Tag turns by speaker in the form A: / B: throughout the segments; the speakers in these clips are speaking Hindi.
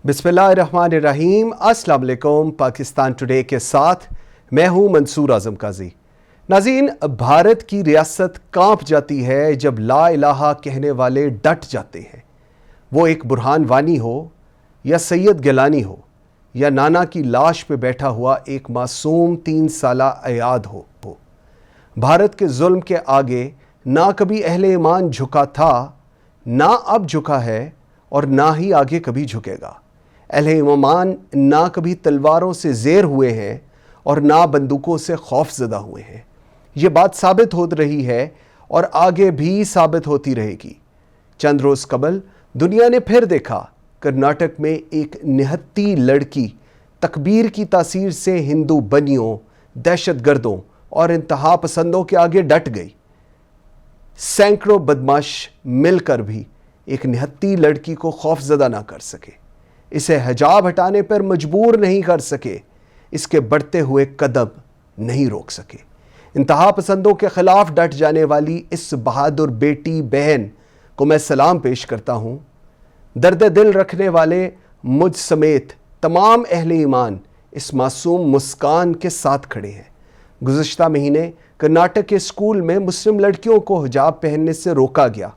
A: बिस्मिल्लाहिर्रहमानिर्रहीम। अस्सलाम वालेकुम। पाकिस्तान टुडे के साथ मैं हूं मंसूर आजम काजी। नाज़रीन, भारत की रियासत कांप जाती है जब ला इलाहा कहने वाले डट जाते हैं। वो एक बुरहान वानी हो या सैयद गिलानी हो या नाना की लाश पे बैठा हुआ एक मासूम 3 साला अयाद हो। भारत के जुल्म के आगे ना कभी अहले ईमान झुका था, ना अब झुका है और ना ही आगे कभी झुकेगा। अहले ईमान ना कभी तलवारों से ज़ेर हुए हैं और ना बंदूकों से खौफज़दा हुए हैं। ये बात साबित हो रही है और आगे भी साबित होती रहेगी। चंद रोज़ कबल दुनिया ने फिर देखा, कर्नाटक में एक निहत्ती लड़की तकबीर की तासीर से हिंदू बनियों, दहशतगर्दों और इंतहा पसंदों के आगे डट गई। सैकड़ों बदमाश मिलकर भी एक निहत्ती लड़की को खौफज़दा ना कर सके, इसे हिजाब हटाने पर मजबूर नहीं कर सके, इसके बढ़ते हुए कदम नहीं रोक सके। इंतहा पसंदों के खिलाफ डट जाने वाली इस बहादुर बेटी बहन को मैं सलाम पेश करता हूँ। दर्द दिल रखने वाले मुझ समेत तमाम अहले ईमान इस मासूम मुस्कान के साथ खड़े हैं। गुज़िश्ता महीने कर्नाटक के स्कूल में मुस्लिम लड़कियों को हिजाब पहनने से रोका गया।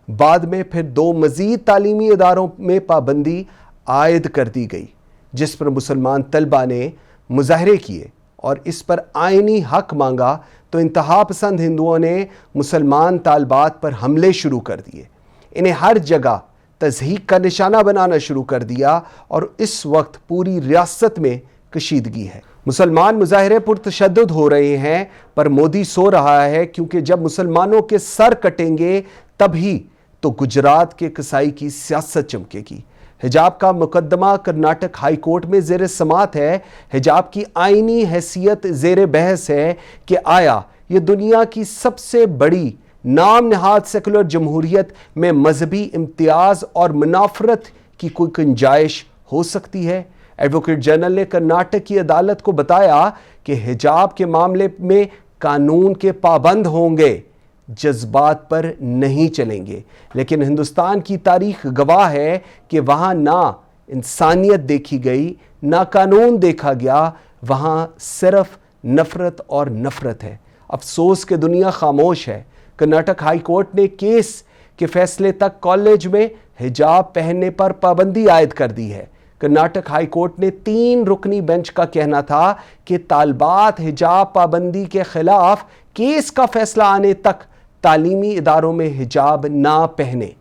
A: बाद में फिर 2 मज़ीद तालीमी इदारों में पाबंदी आयद कर दी गई, जिस पर मुसलमान तलबा ने मुजाहरे किए और इस पर आइनी हक मांगा तो इंतहा पसंद हिंदुओं ने मुसलमान तालबात पर हमले शुरू कर दिए। इन्हें हर जगह तज़हीक का निशाना बनाना शुरू कर दिया और इस वक्त पूरी रियासत में कशीदगी है। मुसलमान मुजाहरे पुरतशद्दुद हो रहे हैं, पर मोदी सो रहा है, क्योंकि जब मुसलमानों के सर कटेंगे तभी तो गुजरात के कसाई की सियासत चमकेगी। हिजाब का मुकदमा कर्नाटक हाई कोर्ट में ज़ेर समात है। हिजाब की आइनी हैसियत ज़ेर बहस है कि आया ये दुनिया की सबसे बड़ी नाम नहाद सेकुलर जमहूरियत में मजहबी इम्तियाज़ और मुनाफरत की कोई गुंजाइश हो सकती है। एडवोकेट जनरल ने कर्नाटक की अदालत को बताया कि हिजाब के मामले में कानून के पाबंद होंगे, जज्बात पर नहीं चलेंगे। लेकिन हिंदुस्तान की तारीख गवाह है कि वहाँ ना इंसानियत देखी गई, ना कानून देखा गया, वहाँ सिर्फ नफ़रत और नफ़रत है। अफसोस कि दुनिया खामोश है। कर्नाटक हाई कोर्ट ने केस के फैसले तक कॉलेज में हिजाब पहनने पर पाबंदी आयद कर दी है। कर्नाटक हाई कोर्ट ने 3 रुकनी बेंच का कहना था कि तालबात हिजाब पाबंदी के खिलाफ केस का फैसला आने तक तालीमी इदारों में हिजाब ना पहने।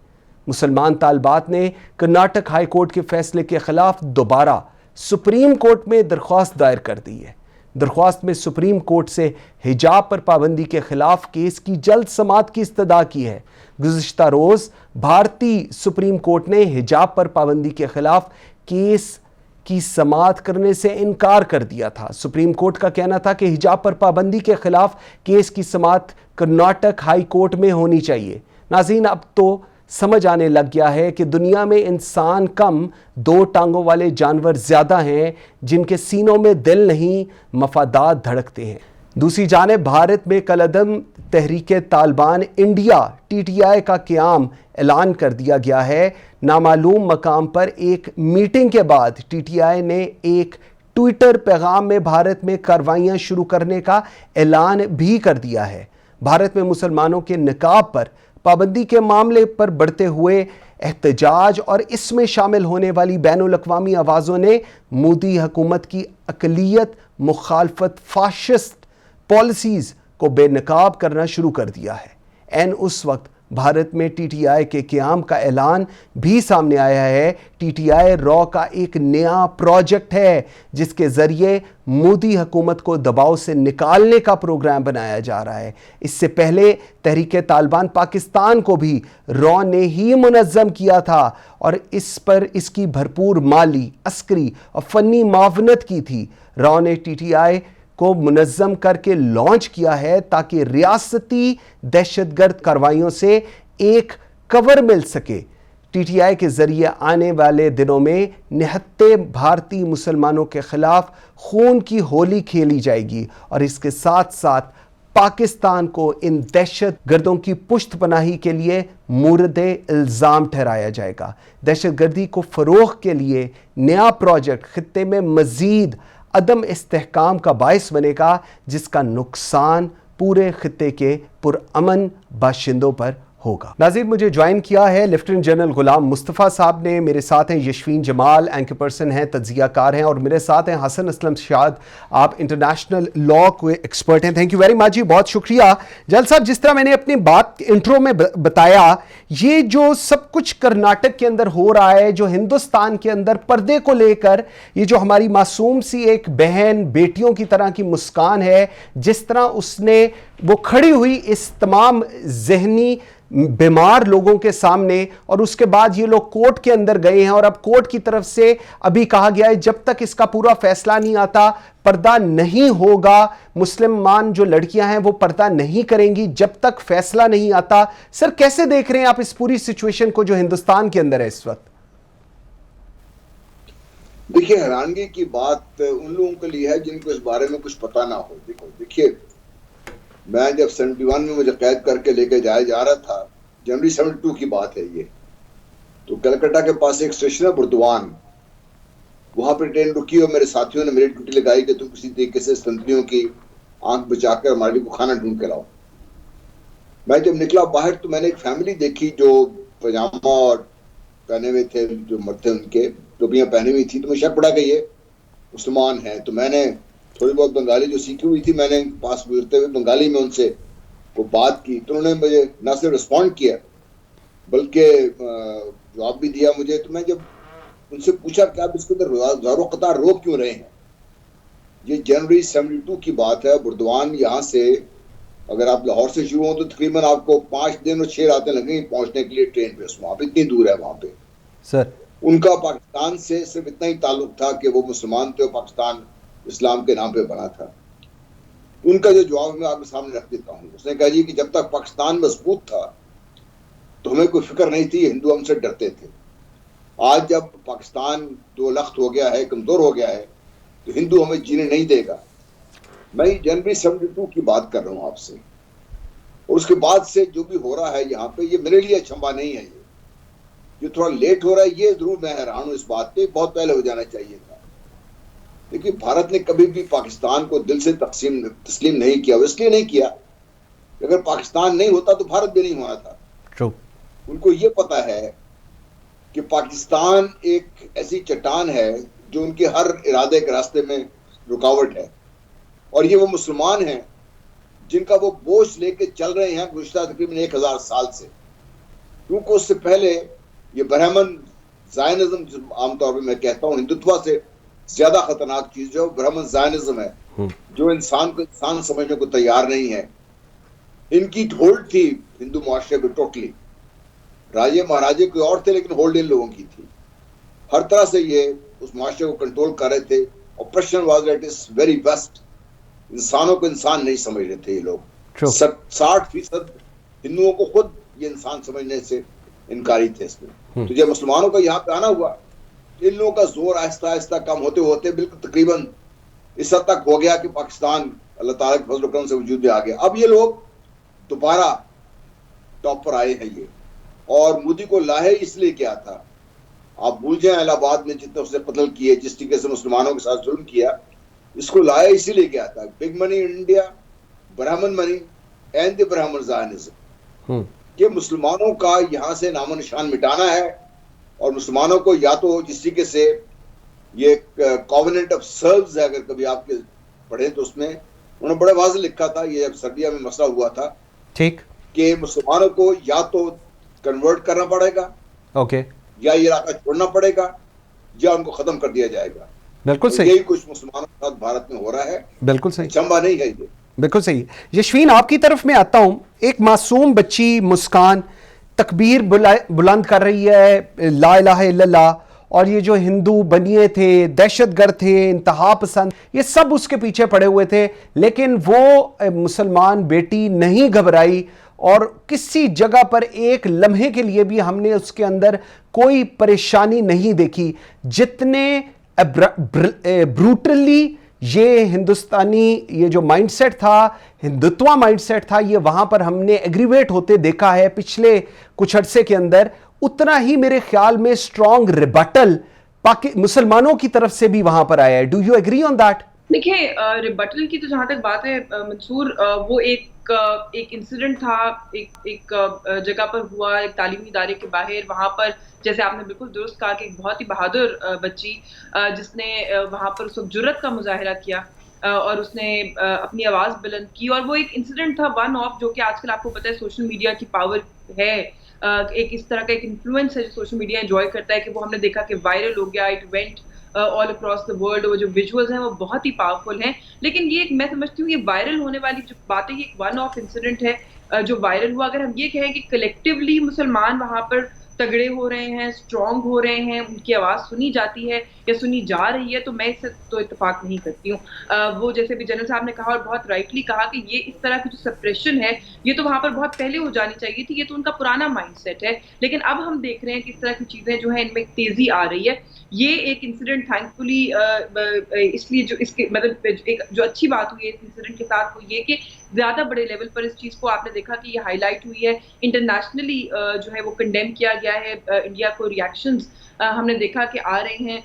A: मुसलमान तालबात ने कर्नाटक हाई कोर्ट के फैसले के खिलाफ दोबारा सुप्रीम कोर्ट में दरख्वास्त दायर कर दी है। दरख्वास्त में सुप्रीम कोर्ट से हिजाब पर पाबंदी के खिलाफ केस की जल्द समाअत की इस्तदा की है। गुज़िश्ता रोज़ भारतीय सुप्रीम कोर्ट ने हिजाब पर पाबंदी के खिलाफ केस की समाअत करने से इनकार कर दिया था। सुप्रीम कोर्ट का कहना था कि हिजाब पर पाबंदी के खिलाफ केस की समाअत कर्नाटक हाई कोर्ट में होनी चाहिए। नाज़रीन, अब तो समझ आने लग गया है कि दुनिया में इंसान कम 2 टांगों वाले जानवर ज़्यादा हैं जिनके सीनों में दिल नहीं, मफादात धड़कते हैं। दूसरी जानिब भारत में कलअदम तहरीक तालिबान इंडिया TTI का क़याम ऐलान कर दिया गया है। नामालूम मकाम पर एक मीटिंग के बाद TTI ने एक ट्विटर पैगाम में भारत में कार्रवाइयाँ शुरू करने का ऐलान भी कर दिया है। भारत में मुसलमानों के निकाब पर पाबंदी के मामले पर बढ़ते हुए एहतजाज और इसमें शामिल होने वाली बैनुल अक़वामी आवाज़ों ने मोदी हुकूमत की अक़लियत मुखालफत फाशिस्ट पॉलिसीज़ को बेनकाब करना शुरू कर दिया है। एन उस वक्त भारत में TTI के क़याम का ऐलान भी सामने आया है। TTI रॉ का एक नया प्रोजेक्ट है जिसके ज़रिए मोदी हुकूमत को दबाव से निकालने का प्रोग्राम बनाया जा रहा है। इससे पहले तहरीक तालिबान पाकिस्तान को भी रॉ ने ही मुनज़्ज़म किया था और इस पर इसकी भरपूर माली, अस्करी और फ़नी मावनत की थी। रॉ ने TTI को मुनज़्ज़म करके लॉन्च किया है ताकि रियासती दहशतगर्द कार्रवाइयों से एक कवर मिल सके। TTI के ज़रिए आने वाले दिनों में निहत्ते भारतीय मुसलमानों के खिलाफ खून की होली खेली जाएगी और इसके साथ साथ पाकिस्तान को इन दहशत गर्दों की पुश्तपनाही के लिए मुर्दे इल्ज़ाम ठहराया जाएगा। दहशत गर्दी को फ़रोग़ के लिए नया प्रोजेक्ट खित्ते में मज़ीद अदम इस्तेहकाम का बायस बनेगा, जिसका नुकसान पूरे खित्ते के पुरअमन बाशिंदों पर होगा। नाज़रीन, मुझे ज्वाइन किया है लेफ्टिनेंट जनरल गुलाम मुस्तफ़ा साहब ने। मेरे साथ हैं यशवीन जमाल, एंकर पर्सन हैं, तज्ज़ियाकार हैं, और मेरे साथ हैं हसन असलम शाद, आप इंटरनेशनल लॉ के एक्सपर्ट हैं। थैंक यू वेरी मच जी, बहुत शुक्रिया। जल साहब, जिस तरह मैंने अपनी बात इंट्रो में बताया, ये जो सब कुछ कर्नाटक के अंदर हो रहा है, जो हिंदुस्तान के अंदर पर्दे को लेकर ये जो हमारी मासूम सी एक बहन बेटियों की तरह की मुस्कान है, जिस तरह उसने वो खड़ी हुई इस तमाम जहनी बीमार लोगों के सामने, और उसके बाद ये लोग कोर्ट के अंदर गए हैं, और अब कोर्ट की तरफ से अभी कहा गया है जब तक इसका पूरा फैसला नहीं आता पर्दा नहीं होगा। मुसलमान जो लड़कियां हैं वो पर्दा नहीं करेंगी जब तक फैसला नहीं आता। सर, कैसे देख रहे हैं आप इस पूरी सिचुएशन को जो हिंदुस्तान के अंदर है इस वक्त?
B: देखिए, हैरानगी की बात उन लोगों के लिए है जिनको इस बारे में कुछ पता ना हो। देखिए, मैं जब 71 में मुझे कैद करके लेके जाया जा रहा था, जनवरी 72 की बात है ये, तो कलकत्ता के पास एक स्टेशन है बुर्दवान, वहां पर ट्रेन रुकी और मेरे साथियों ने मेरी ड्यूटी लगाई कि तुम किसी तरीके से संतरियों की आंख बचाकर हमारे लिए को खाना ढूंढ के लाओ। मैं जब निकला बाहर तो मैंने एक फैमिली देखी जो पजामा और पहने हुए थे, जो मर्द थे उनके टोपियां पहनी हुई थी, तो मुझे शक पड़ा कि ये मुसलमान है। तो मैंने थोड़ी बहुत बंगाली जो सीखी हुई थी, मैंने पास गुजरते हुए बंगाली में उनसे को बात की, तो उन्होंने मुझे ना सिर्फ रिस्पॉन्ड किया बल्कि जवाब भी दिया मुझे। तो मैं जब उनसे पूछा कि आप इसके अंदर ज़ारो कतार रोक क्यों रहे हैं, ये जनवरी 72 की बात है। बुर्दवान यहाँ से अगर आप लाहौर से शुरू हो तो तकरीबन आपको 5 दिन और 6 रातें लगेंगी पहुंचने के लिए ट्रेन पे। वहाँ पे इतनी दूर है वहाँ पे।
A: सर,
B: उनका पाकिस्तान से सिर्फ इतना ही ताल्लुक था कि वो मुसलमान थे और पाकिस्तान इस्लाम के नाम पे बना था। उनका जो जवाब मैं आपके सामने रख देता हूँ, उसने कहा जी कि जब तक पाकिस्तान मजबूत था तो हमें कोई फिक्र नहीं थी, हिंदू हमसे डरते थे। आज जब पाकिस्तान दो लख्त हो गया है, कमजोर हो गया है, तो हिंदू हमें जीने नहीं देगा। मैं जनवरी 72 की बात कर रहा हूँ आपसे, और उसके बाद से जो भी हो रहा है यहाँ पे, ये मेरे लिए अचंभा नहीं है। ये थोड़ा लेट हो रहा है, ये जरूर मैं हैरान हूँ इस बात पे, बहुत पहले हो जाना चाहिए था। देखिए, भारत ने कभी भी पाकिस्तान को दिल से तस्लीम नहीं किया। इसलिए नहीं किया, अगर पाकिस्तान नहीं होता तो भारत भी नहीं होना था।
A: True.
B: उनको ये पता है कि पाकिस्तान एक ऐसी चट्टान है जो उनके हर इरादे के रास्ते में रुकावट है, और ये वो मुसलमान हैं जिनका वो बोझ लेके चल रहे हैं गुज़श्ता तकरीबन 1000 साल से। क्योंकि उससे पहले ये ब्राह्मण ज़ायनिज़्म, आमतौर पर मैं कहता हूँ हिंदुत्व से ज्यादा खतरनाक चीज जो ब्राह्मण ज़ायनिज़्म है, जो इंसान को इंसान समझने को तैयार नहीं है। इनकी होल्ड थी हिंदू मुआशरे पे टोटली। राजे महाराजे कोई और थे, लेकिन होल्ड इन लोगों की थी। हर तरह से ये उस मुआशरे को कंट्रोल कर रहे थे। Operation was at its very best. इंसानों को इंसान नहीं समझ रहे थे ये लोग। 60% हिंदुओं को खुद ये इंसान समझने से इनकारी थे इसमें। तो जब मुसलमानों का यहाँ पे आना हुआ, इन लोगों का जोर आहिस्ता आहिस्ता कम होते होते बिल्कुल तकरीबन इस हद तक हो गया कि पाकिस्तान अल्लाह ताला के फजल करम से वजूद में आ गया। अब ये लोग दोबारा टॉप पर आए हैं ये, और मोदी को लाहे इसलिए क्या था, आप भूल जाए इलाहाबाद में जितने उसने कत्ल किए, जिस तरीके से मुसलमानों के साथ जुल्म किया, इसको लाया इसीलिए क्या था, बिग मनी इन इंडिया, ब्राह्मण मनी एंड द ब्राह्मण ज़ायनिज़्म, कि मुसलमानों का यहाँ से नामो निशान मिटाना है। और मुसलमानों को या तो जिस तरीके से ये कॉवेनेंट ऑफ सर्व्स है, अगर कभी आपके पढ़े तो उसमें उन्होंने बड़े वाज़ेह लिखा था, ये जब सर्बिया में मसला हुआ था, ठीक, कि मुसलमानों को या तो कन्वर्ट करना पड़ेगा, ओके, या ये इलाका छोड़ना पड़ेगा, या उनको खत्म कर दिया जाएगा। बिल्कुल सही। यही कुछ मुसलमानों के साथ भारत में हो रहा है। बिल्कुल सही, चंबा नहीं है ये।
A: बिल्कुल सही। यशवीन, आपकी तरफ में आता हूं। एक मासूम बच्ची मुस्कान तकबीर बुलंद कर रही है, ला इलाहा इल्लल्लाह, और ये जो हिंदू बनिए थे, दहशतगर्द थे, इंतहा पसंद, ये सब उसके पीछे पड़े हुए थे, लेकिन वो मुसलमान बेटी नहीं घबराई, और किसी जगह पर एक लम्हे के लिए भी हमने उसके अंदर कोई परेशानी नहीं देखी। जितने ब्रूटली ये हिंदुस्तानी ये जो माइंडसेट था, हिंदुत्व माइंडसेट था, ये वहां पर हमने एग्रीवेट होते देखा है पिछले कुछ अरसे के अंदर। उतना ही मेरे ख्याल में स्ट्रॉन्ग रिबटल मुसलमानों की तरफ से भी वहां पर आया है। Do you agree on that?
C: देखिए, रिबटल की तो जहां तक बात है मंसूर, वो एक इंसिडेंट था, एक जगह पर हुआ, एक तालीमी इदारे के बाहर। वहां पर जैसे आपने बिल्कुल दुरुस्त कहा कि एक बहुत ही बहादुर बच्ची जिसने वहां पर उस वक्त जुर्रत का मुजाहिरा किया और उसने अपनी आवाज बुलंद की, और वो एक इंसिडेंट था वन ऑफ, जो कि आजकल आपको पता है सोशल मीडिया की पावर है, एक इस तरह का एक इन्फ्लुएंस है जो सोशल मीडिया एंजॉय करता है, कि वो हमने देखा कि वायरल हो गया, it went all across the world. वो जो विजुअल्स हैं वो बहुत ही पावरफुल हैं, लेकिन ये मैं समझती हूँ ये वायरल होने वाली जो बात है ये एक वन ऑफ इंसिडेंट है जो वायरल हुआ। अगर हम ये कहें कि कलेक्टिवली मुसलमान वहां पर तगड़े हो रहे हैं, स्ट्रांग हो रहे हैं, उनकी आवाज सुनी जाती है या सुनी जा रही है, तो मैं इससे तो इत्तेफाक नहीं करती हूँ। वो जैसे भी जनरल साहब ने कहा और बहुत राइटली कहा कि ये इस तरह की जो सप्रेशन है ये तो वहां पर बहुत पहले हो जानी चाहिए थी, ये तो उनका पुराना माइंडसेट है। लेकिन अब हम देख रहे हैं कि इस तरह की चीजें जो है इनमें तेजी आ रही है। ये एक इंसिडेंट थैंकफुली इसलिए जो इसके मतलब एक जो अच्छी बात हुई है इस इंसिडेंट के साथ वो ये कि ज्यादा बड़े लेवल पर इस चीज को आपने देखा कि ये हाईलाइट हुई है, इंटरनेशनली जो है वो कंडेम किया गया है। इंडिया को रिएक्शंस हमने देखा कि आ रहे हैं,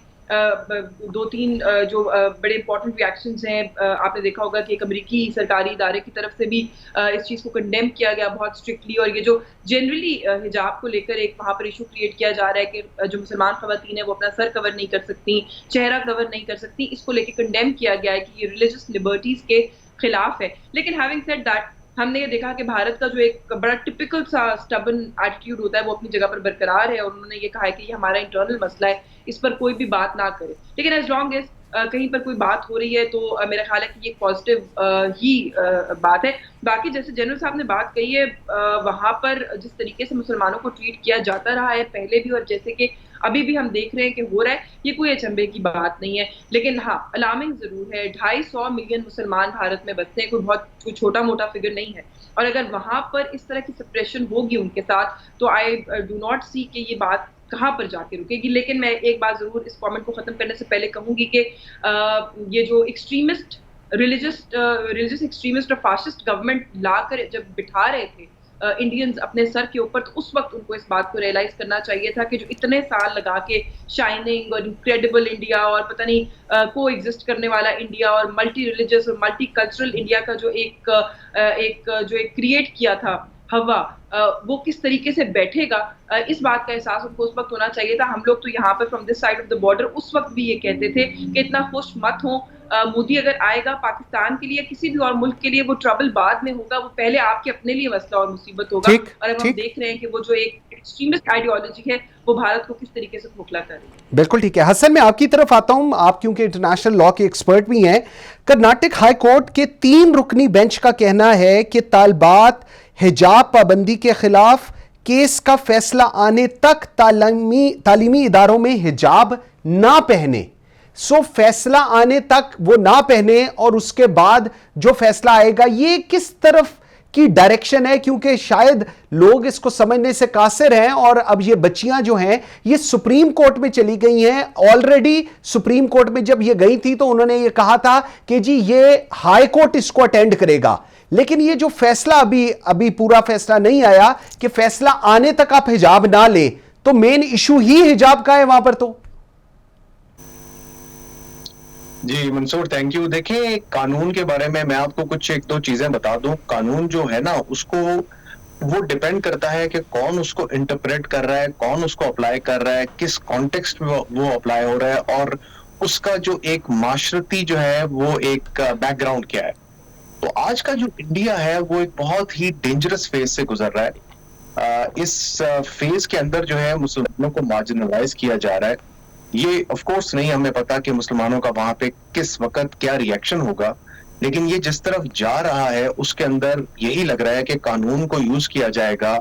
C: दो तीन जो बड़े इंपॉर्टेंट रिएक्शंस हैं। आपने देखा होगा कि एक अमेरिकी सरकारी इदारे की तरफ से भी इस चीज़ को कंडेम किया गया बहुत स्ट्रिक्टली, और ये जो जनरली हिजाब को लेकर एक वहाँ पर इशू क्रिएट किया जा रहा है कि जो मुसलमान खवातीन है वो अपना सर कवर नहीं कर सकती, चेहरा कवर नहीं कर सकती, इसको लेकर कंडेम किया गया है कि ये रिलीजियस लिबर्टीज के खिलाफ है। लेकिन हैविंग सेड दैट, हमने ये देखा कि भारत का जो एक बड़ा टिपिकल सा स्टबन एटीट्यूड होता है वो अपनी जगह पर बरकरार है, और उन्होंने ये कहा है कि ये हमारा इंटरनल मसला है, इस पर कोई भी बात ना करे। लेकिन एज लॉन्ग एज कहीं पर कोई बात हो रही है तो मेरा ख्याल है कि ये पॉजिटिव ही बात है। बाकी जैसे जनरल साहब ने बात कही है, वहां पर जिस तरीके से मुसलमानों को ट्रीट किया जाता रहा है पहले भी और जैसे कि अभी भी हम देख रहे हैं कि हो रहा है, ये कोई अचंभे की बात नहीं है। लेकिन हाँ, अलार्मिंग जरूर है। 250 मिलियन मुसलमान भारत में बसते हैं, कोई छोटा मोटा फिगर नहीं है, और अगर वहां पर इस तरह की सप्रेशन होगी उनके साथ तो आई डू नॉट सी कि ये बात कहाँ पर जाके रुकेगी। लेकिन मैं एक बात जरूर इस कमेंट को खत्म करने से पहले कहूंगी कि ये जो एक्सट्रीमिस्ट रिलीजियस एक्सट्रीमिस्ट और फासिस्ट गवर्नमेंट लाकर जब बिठा रहे थे इंडियंस अपने सर के ऊपर, तो उस वक्त उनको इस बात को रियलाइज करना चाहिए था कि जो इतने साल लगा के शाइनिंग और इनक्रेडिबल इंडिया और पता नहीं को एग्जिस्ट करने वाला इंडिया और मल्टी रिलीजियस और मल्टी कल्चरल इंडिया का जो एक क्रिएट किया था हवा, वो किस तरीके से बैठेगा, इस बात का एहसास उनको उस वक्त होना चाहिए था। हम लोग तो यहाँ पर from this side of the border उस वक्त भी ये कहते थे कि इतना खुश मत हो, मोदी अगर आएगा पाकिस्तान के लिए किसी भी और मुल्क के लिए वो ट्रबल बाद में होगा, वो पहले आपके अपने लिए मसला और मुसीबत होगा। और अब हम देख रहे हैं कि वो जो एक एक्सट्रीमिस्ट आइडियोलॉजी है वो भारत को किस तरीके से खोखला कर रही है।
A: बिल्कुल ठीक है। हसन, मैं आपकी तरफ आता हूं, आप क्योंकि इंटरनेशनल लॉ के एक्सपर्ट भी हैं। कर्नाटक हाई कोर्ट के 3 रुकनी बेंच का कहना है कि तालिबात हिजाब पाबंदी के खिलाफ केस का फैसला आने तक तालीमी इदारों में हिजाब ना पहने। सो फैसला आने तक वो ना पहने और उसके बाद जो फैसला आएगा, ये किस तरफ की डायरेक्शन है? क्योंकि शायद लोग इसको समझने से कासिर हैं, और अब ये बच्चियां जो हैं ये सुप्रीम कोर्ट में चली गई हैं। ऑलरेडी सुप्रीम कोर्ट में जब ये गई थी तो उन्होंने ये कहा था कि जी ये हाई कोर्ट इसको अटेंड करेगा, लेकिन ये जो फैसला अभी पूरा फैसला नहीं आया कि फैसला आने तक आप हिजाब ना ले, तो मेन इशू ही हिजाब का है वहां पर। तो
D: जी मंसूर, थैंक यू। देखिए, कानून के बारे में मैं आपको कुछ 1-2 चीजें बता दूं। कानून जो है ना, उसको वो डिपेंड करता है कि कौन उसको इंटरप्रेट कर रहा है, कौन उसको अप्लाई कर रहा है, किस कॉन्टेक्स्ट में वो अप्लाई हो रहा है, और उसका जो एक माशरती जो है वो एक बैकग्राउंड क्या है। तो आज का जो इंडिया है वो एक बहुत ही डेंजरस फेज से गुजर रहा है। इस फेज के अंदर जो है मुसलमानों को मार्जिनलाइज किया जा रहा है। ये ऑफ कोर्स नहीं हमें पता कि मुसलमानों का वहां पे किस वक्त क्या रिएक्शन होगा, लेकिन ये जिस तरफ जा रहा है उसके अंदर यही लग रहा है कि कानून को यूज किया जाएगा,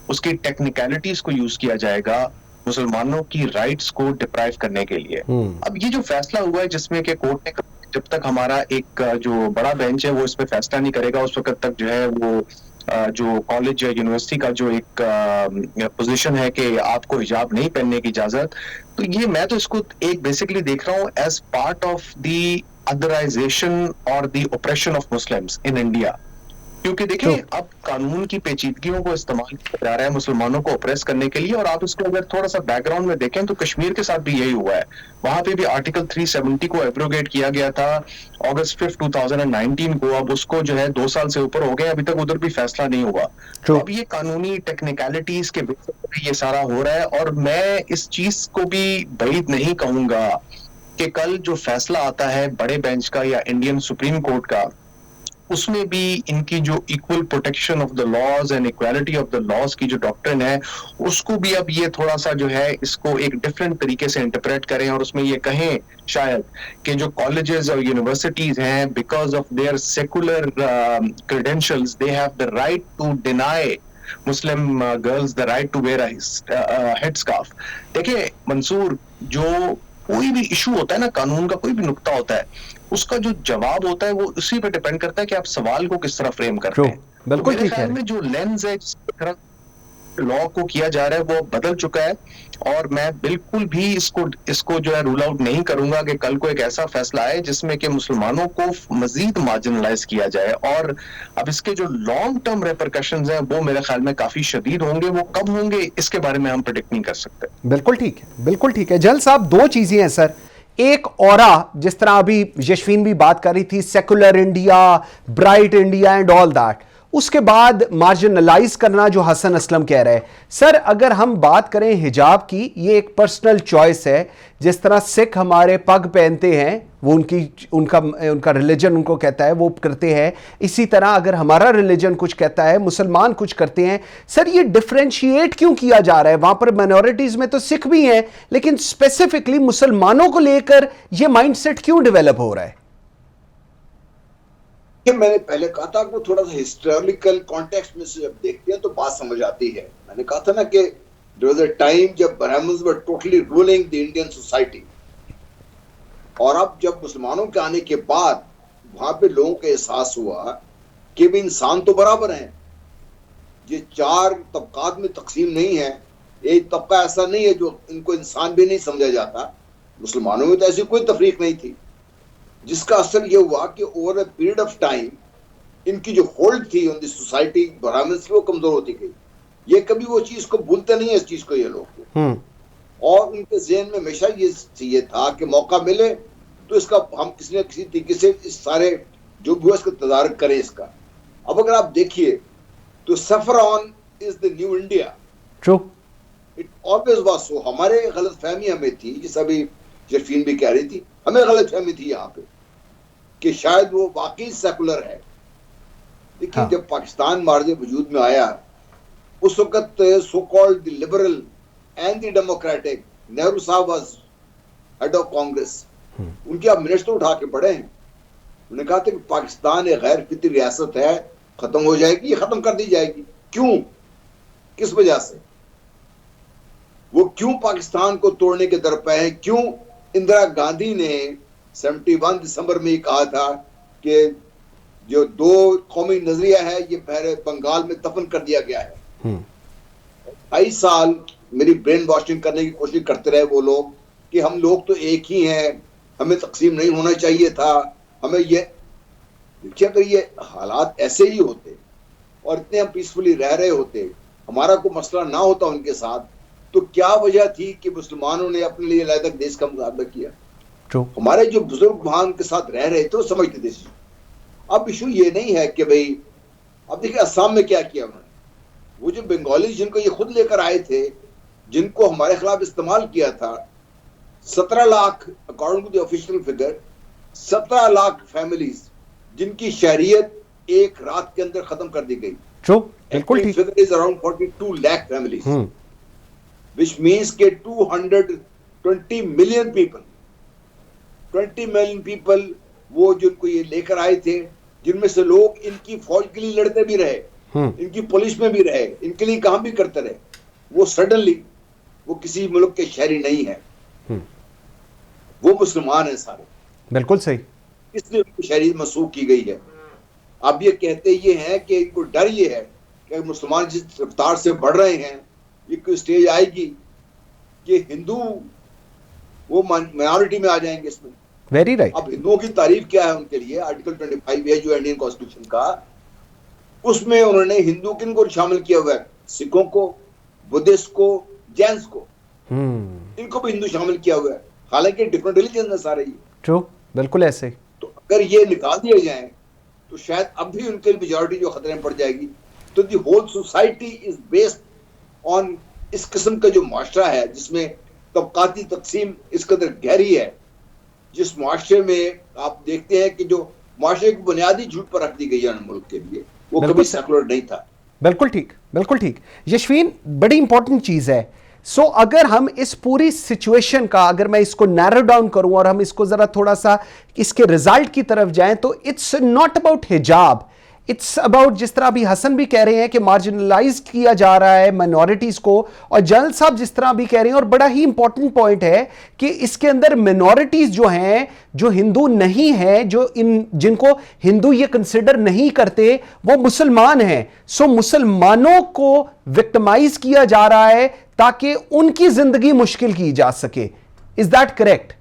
D: उसकी टेक्निकलिटीज को यूज किया जाएगा मुसलमानों की राइट्स को डिप्राइव करने के लिए। अब ये जो फैसला हुआ है जिसमें कि कोर्ट ने, जब तक हमारा एक जो बड़ा बेंच है वो इस पे फैसला नहीं करेगा, उस वक्त तक जो है वो जो कॉलेज या यूनिवर्सिटी का जो एक पोजीशन है कि आपको हिजाब नहीं पहनने की इजाजत, तो ये मैं तो इसको एक बेसिकली देख रहा हूँ as part of the otherisation और the operation of Muslims in India. क्योंकि देखिए अब कानून की पेचीदगियों को इस्तेमाल किया जा रहा है मुसलमानों को ऑप्रेस करने के लिए, और आप इसको अगर थोड़ा सा बैकग्राउंड में देखें तो कश्मीर के साथ भी यही हुआ है। वहां पे भी आर्टिकल 370 को एब्रोगेट किया गया था अगस्त 5, 2019 को। अब उसको जो है 2 साल से ऊपर हो गए, अभी तक उधर भी फैसला नहीं हुआ। तो अब ये कानूनी टेक्निकलिटीज के बेसिस पे ये सारा हो रहा है, और मैं इस चीज को भी बैद नहीं कहूंगा कि कल जो फैसला आता है बड़े बेंच का या इंडियन सुप्रीम कोर्ट का, उसमें भी इनकी जो equal protection of the laws and equality of the laws की जो डॉक्ट्रिन है, उसको भी अब ये थोड़ा सा जो है इसको एक डिफरेंट तरीके से इंटरप्रेट करें, और उसमें ये कहें शायद कि जो कॉलेजेस और यूनिवर्सिटीज हैं, because of their secular credentials, they have the right to deny Muslim girls the right to wear a head scarf. देखिए मंसूर, जो कोई भी इशू होता है ना, कानून का कोई भी नुक्ता होता है, उसका जो जवाब होता है वो उसी पे डिपेंड करता है कि आप सवाल को किस तरह फ्रेम करते हैं।
A: बिल्कुल,
D: तो मेरे ख्याल में जो लेंस है जिस तरह लॉ को किया जा रहा है वो बदल चुका है, और मैं बिल्कुल भी इसको जो है रूल आउट नहीं करूंगा कि कल को एक ऐसा फैसला आए जिसमें कि मुसलमानों को मजीद मार्जिनलाइज किया जाए। और अब इसके जो लॉन्ग टर्म रेपरकशंस हैं वो मेरे ख्याल में काफी शदीद होंगे। वो कब होंगे इसके बारे में हम प्रेडिक्ट नहीं कर सकते।
A: बिल्कुल ठीक है, बिल्कुल ठीक है। जल साहब, 2 चीजें हैं सर। एक औरा, जिस तरह अभी यशवीन भी बात कर रही थी, secular India, bright India and all that, उसके बाद मार्जिनलाइज करना जो हसन असलम कह रहे हैं। सर, अगर हम बात करें हिजाब की, ये एक पर्सनल चॉइस है। जिस तरह सिख हमारे पग पहनते हैं, वो उनका रिलीजन उनको कहता है, वो करते हैं। इसी तरह अगर हमारा रिलीजन कुछ कहता है, मुसलमान कुछ करते हैं। सर, ये डिफरेंशिएट क्यों किया जा रहा है? वहां पर माइनॉरिटीज में तो सिख भी हैं, लेकिन स्पेसिफिकली मुसलमानों को लेकर ये माइंडसेट क्यों डेवलप हो रहा है?
B: मैंने पहले कहा था कि थोड़ा सा हिस्टोरिकल कॉन्टेक्स्ट में से जब देखते हैं तो बात समझ आती है। मैंने कहा था ना कि देयर वाज अ टाइम जब Brahmins were totally ruling the Indian society, और अब जब मुसलमानों के आने के बाद वहां पे लोगों को एहसास हुआ कि भी इंसान तो बराबर हैं, ये 4 तबकात में तकसीम नहीं है। एक तबका ऐसा नहीं है जो इनको इंसान भी नहीं समझा जाता। मुसलमानों में तो ऐसी कोई तफरीक नहीं थी, जिसका असर यह हुआ कि over a period of time इनकी जो होल्ड थी ऑन द सोसाइटी ब्राह्मण्स की, वो कमजोर होती गई। ये कभी वो चीज को भूलते नहीं है, इस चीज को ये लोग, और उनके ज़हन में हमेशा ये था कि मौका मिले तो इसका हम किसी न किसी तरीके से इस सारे जो भी इसका तदारक करें इसका। अब अगर आप देखिए तो सफर ऑन is the new India.
A: True,
B: it always was so. हमारे गलत फहमी हमें थी, जिस अभी जफीन भी कह रही थी, हमें गलत फहमी थी यहाँ पे कि शायद वो वाकई सेकुलर है। देखिए,
A: हाँ।
B: जब पाकिस्तान मार्ज वजूद में आया, उस वक्त so called the liberal and the democratic, Nehru साहब वाज हेड ऑफ कांग्रेस। उनके आप मिनट्स तो उठा के पढ़े हैं। उन्होंने कहा था कि पाकिस्तान एक गैर फितरी रियासत है, खत्म हो जाएगी, ये खत्म कर दी जाएगी। क्यों, किस वजह से? वो क्यों पाकिस्तान को तोड़ने के दर पे है? क्यों इंदिरा गांधी ने 71 दिसंबर में कहा था कि जो 2 कौमी नजरिया है ये पहले बंगाल में दफन कर दिया गया है। 22 साल मेरी ब्रेन वॉशिंग करने की कोशिश करते रहे वो लोग कि हम लोग तो एक ही हैं, हमें तकसीम नहीं होना चाहिए था, हमें ये। देखिए, अगर ये हालात ऐसे ही होते और इतने हम पीसफुली रह रहे होते, हमारा कोई मसला ना होता उनके साथ, तो क्या वजह थी कि मुसलमानों ने अपने लिए अलग देश का मुकाबला किया? हमारे जो बुजुर्ग वहां उनके साथ रह रहे थे वो समझते थे। अब इशू ये नहीं है कि भाई, अब देखिए असम में क्या किया उन्होंने। वो जो बंगाली जिनको ये खुद लेकर आए थे, जिनको हमारे खिलाफ इस्तेमाल किया था, 17 lakh according to the official figure, 17 lakh families जिनकी शहरियत एक रात के अंदर खत्म कर दी गई।
A: बिल्कुल ठीक।
B: Figure is around 42 lakh families, which means के 220 मिलियन पीपल, 20 मिलियन पीपल वो जिनको ये लेकर आए थे, जिनमें से लोग इनकी फौज के लिए लड़ते भी रहे, इनकी पुलिस में भी रहे, इनके लिए काम भी करते रहे। वो सडनली वो किसी मुल्क के शहरी नहीं है, वो मुसलमान है सारे।
A: बिल्कुल सही।
B: इसलिए उनकी शहरी मनसूख की गई है। अब ये कहते ये हैं कि इनको डर ये है कि मुसलमान जिस रफ्तार से बढ़ रहे हैं, ये कोई स्टेज आएगी कि हिंदू वो माइनॉरिटी में आ जाएंगे इसमें।
A: Very right.
B: अब हिंदुओं की तारीफ क्या है उनके लिए, आर्टिकल 25 है जो इंडियन कॉन्स्टिट्यूशन का, उसमें उन्होंने हिंदू किन को शामिल किया हुआ है, सिखों को, बुद्धिस्ट को, जैन्स को, इनको भी हिंदू शामिल किया हुआ है, हालांकि डिफरेंट रिलीजन है सारे ये।
A: ट्रू, बिल्कुल ऐसे।
B: तो अगर ये निकाल दिए जाए तो शायद अब भी उनके मेजॉरिटी जो खतरे में पड़ जाएगी। तो the whole society is based on इस किस्म का जो माशरा है जिसमें तबकाती तकसीम इस कदर गहरी है, जिस माशरे में आप देखते हैं कि जो माशरे की बुनियादी झूठ पर रख दी गई है मुल्क के लिए, वो कभी सेकुलर नहीं था।
A: बिल्कुल ठीक, बिल्कुल ठीक। यशवीन, बड़ी इंपॉर्टेंट चीज है। सो अगर हम इस पूरी सिचुएशन का, अगर मैं इसको नैरो डाउन करूं और हम इसको जरा थोड़ा सा इसके रिजल्ट की तरफ जाएं, तो इट्स नॉट अबाउट हिजाब, इट्स अबाउट, जिस तरह अभी हसन भी कह रहे हैं कि मार्जिनलाइज किया जा रहा है माइनॉरिटीज को, और जनरल साहब जिस तरह भी कह रहे हैं, और बड़ा ही इंपॉर्टेंट पॉइंट है कि इसके अंदर माइनॉरिटीज जो हैं, जो हिंदू नहीं हैं, जो जिनको हिंदू ये कंसिडर नहीं करते, वो मुसलमान हैं। सो मुसलमानों को विक्टिमाइज किया जा रहा है ताकि उनकी जिंदगी मुश्किल की जा सके। Is that correct?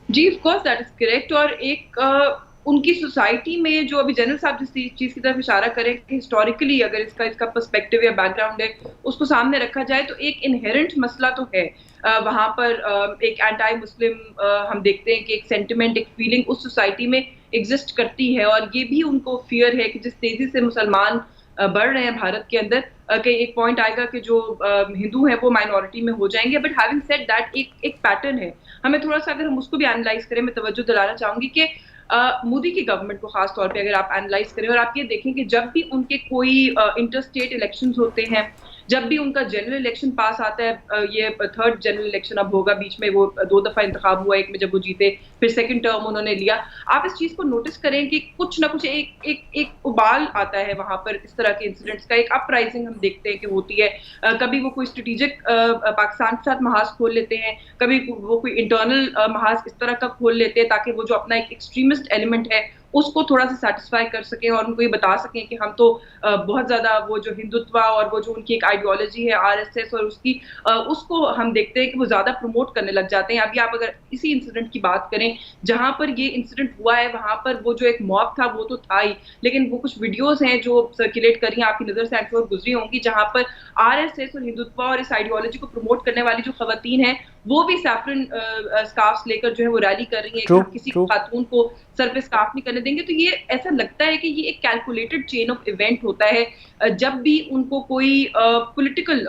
C: जी, of course that is correct. और एक उनकी सोसाइटी में जो अभी जनरल साहब जिस चीज की तरफ इशारा करें कि हिस्टोरिकली अगर इसका पर्सपेक्टिव या बैकग्राउंड है उसको सामने रखा जाए, तो एक इनहेरेंट मसला तो है वहां पर। एक एंटी मुस्लिम हम देखते हैं कि एक सेंटिमेंट, एक फीलिंग उस सोसाइटी में एग्जिस्ट करती है, और ये भी उनको फियर है कि जिस तेजी से मुसलमान बढ़ रहे हैं भारत के अंदर, कि एक पॉइंट आएगा कि जो हिंदू हैं वो माइनॉरिटी में हो जाएंगे। बट हैविंग सेड दैट, एक पैटर्न है, हमें थोड़ा सा अगर हम उसको भी एनालाइज करें, मैं तवज्जो दिलाना चाहूंगी कि मोदी की गवर्नमेंट को खास तौर पे अगर आप एनालाइज करें और आप ये देखें कि जब भी उनके कोई इंटर स्टेट इलेक्शंस होते हैं, जब भी उनका जनरल इलेक्शन पास आता है, ये थर्ड जनरल इलेक्शन अब होगा, बीच में वो 2 दफा इंतखाब हुआ, एक में जब वो जीते, फिर सेकंड टर्म उन्होंने लिया। आप इस चीज को नोटिस करें कि कुछ ना कुछ एक उबाल आता है वहां पर, इस तरह के इंसिडेंट्स का एक अपराइजिंग हम देखते हैं कि होती है। कभी वो कोई स्ट्रेटेजिक पाकिस्तान के साथ महाज खोल लेते हैं, कभी वो कोई इंटरनल महाज इस तरह का खोल लेते हैं ताकि वो जो अपना एक एक्सट्रीमिस्ट एलिमेंट है उसको थोड़ा सा सेटिस्फाई कर सकें और उनको ये बता सकें कि हम तो बहुत ज्यादा वो जो हिंदुत्व और वो जो उनकी एक आइडियोलॉजी है आरएसएस और उसको हम देखते हैं कि वो ज्यादा प्रमोट करने लग जाते हैं। अभी आप अगर इसी इंसिडेंट की बात करें जहां पर ये इंसिडेंट हुआ है, वहां पर वो जो एक मॉब था वो तो था ही, लेकिन वो कुछ वीडियोस हैं जो सर्कुलेट कर रही हैं, आपकी नजर से एक्चुअल गुजरी होंगी, जहां पर आरएसएस और हिंदुत्व और इस आइडियोलॉजी को प्रमोट करने वाली जो खवातीन हैं वो भी सैफरन स्कार्फ्स लेकर जो है वो रैली कर रही है कि हम किसी खातून को सर पे स्कार्फ नहीं करने देंगे। तो ये ऐसा लगता है कि ये एक कैलकुलेटेड चेन ऑफ इवेंट होता है जब भी उनको कोई पॉलिटिकल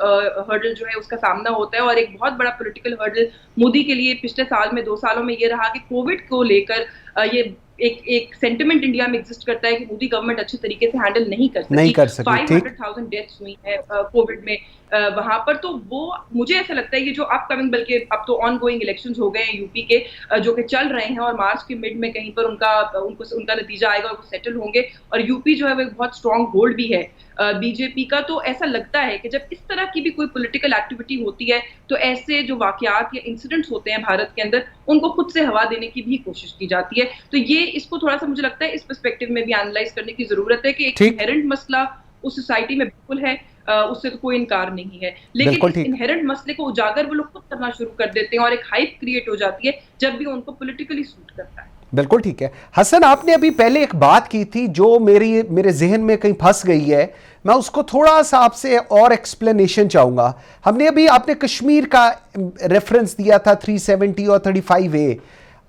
C: हर्डल जो है उसका सामना होता है। और एक बहुत बड़ा पॉलिटिकल हर्डल मोदी के लिए पिछले साल में 2 सालों में ये रहा कि कोविड को लेकर ये एक सेंटिमेंट इंडिया में एग्जिस्ट करता है कि मोदी गवर्नमेंट अच्छे तरीके से हैंडल नहीं कर सकी। 500,000 डेथ्स हुई है कोविड में वहां पर। तो वो मुझे ऐसा लगता है कि जो अपकमिंग, बल्कि अब तो ऑनगोइंग इलेक्शंस हो गए हैं यूपी के जो कि चल रहे हैं और मार्च के मिड में कहीं पर उनका नतीजा आएगा और वो सेटल होंगे, और यूपी जो है वो एक बहुत स्ट्रॉन्ग होल्ड भी है बीजेपी का। तो ऐसा लगता है कि जब इस तरह की भी कोई पॉलिटिकल एक्टिविटी होती है तो ऐसे जो वाकयात या इंसिडेंट्स होते हैं भारत के अंदर उनको खुद से हवा देने की भी कोशिश की जाती है। तो ये इसको थोड़ा सा मुझे लगता है इस पर्सपेक्टिव में भी एनालाइज करने की जरूरत है कि एक इनहेरेंट मसला उस सोसाइटी में बिल्कुल है, उससे तो कोई इनकार नहीं है, लेकिन इस इनहेरेंट मसले को उजागर वो लोग खुद करना शुरू कर देते हैं और एक हाइप क्रिएट हो जाती है जब भी उनको पॉलिटिकली सूट करता है।
A: बिल्कुल ठीक है। हसन, आपने अभी पहले एक बात की थी जो मेरे जहन में कहीं फंस गई है, मैं उसको थोड़ा सा आपसे और एक्सप्लेनेशन चाहूंगा। आपने कश्मीर का रेफरेंस दिया था 370 और 35A।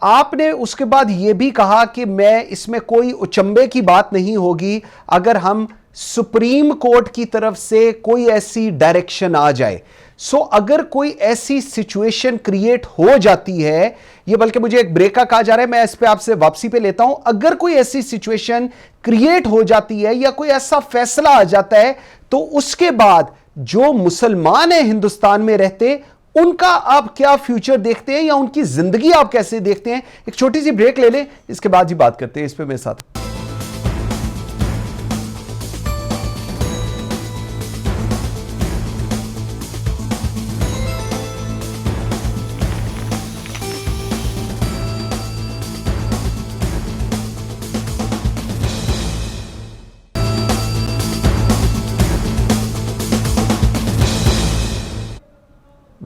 A: आपने उसके बाद यह भी कहा कि मैं इसमें कोई उचंबे की बात नहीं होगी अगर हम सुप्रीम कोर्ट की तरफ से कोई ऐसी डायरेक्शन आ जाए। सो अगर कोई ऐसी सिचुएशन क्रिएट हो जाती है, ये बल्कि मुझे एक ब्रेक का कहा जा रहा है, मैं इस पे आपसे वापसी पे लेता हूं, अगर कोई ऐसी सिचुएशन क्रिएट हो जाती है या कोई ऐसा फैसला आ जाता है तो उसके बाद जो मुसलमान है हिंदुस्तान में रहते उनका आप क्या फ्यूचर देखते हैं या उनकी जिंदगी आप कैसे देखते हैं? एक छोटी सी ब्रेक ले लें, इसके बाद ही बात करते हैं इस पे मेरे साथ।